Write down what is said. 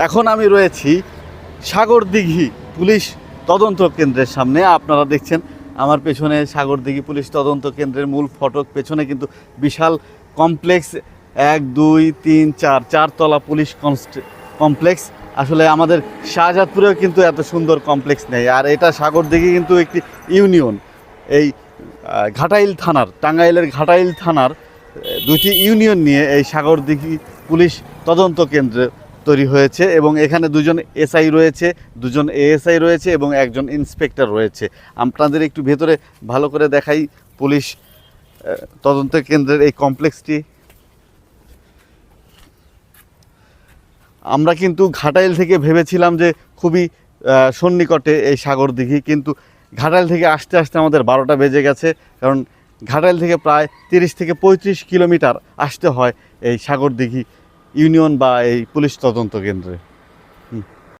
এখন আমি রয়েছি সাগরদিঘি পুলিশ তদন্ত কেন্দ্রের সামনে। আপনারা দেখছেন আমার পেছনে সাগরদিঘি পুলিশ তদন্ত কেন্দ্রের মূল ফটক। পেছনে কিন্তু বিশাল কমপ্লেক্স, 1 2 3 4 চারতলা পুলিশ কমপ্লেক্স। আসলে আমাদের শাহজাদপুরেও কিন্তু এত সুন্দর কমপ্লেক্স নেই। আর এটা সাগরদিঘি কিন্তু একটি ইউনিয়ন। এই ঘাটাইল থানার, টাঙ্গাইলের ঘাটাইল থানার দুটি ইউনিয়ন নিয়ে এই সাগরদিঘি পুলিশ তদন্ত কেন্দ্র তৈরি হয়েছে এবং এখানে দুজন এসআই রয়েছে, দুজন এএসআই রয়েছে এবং একজন ইন্সপেক্টর রয়েছে। আপনাদের একটু ভেতরে ভালো করে দেখাই পুলিশ তদন্ত কেন্দ্রের এই কমপ্লেক্সটি। আমরা কিন্তু ঘাটাইল থেকে ভেবেছিলাম যে খুবই সন্নিকটে এই সাগরদিঘি, কিন্তু ঘাটাইল থেকে আসতে আসতে আমাদের 12টা বেজে গেছে। কারণ ঘাটাইল থেকে প্রায় 30 থেকে 35 কিলোমিটার আসতে হয় এই সাগরদিঘি ইউনিয়ন বা এই পুলিশ তদন্ত কেন্দ্রে।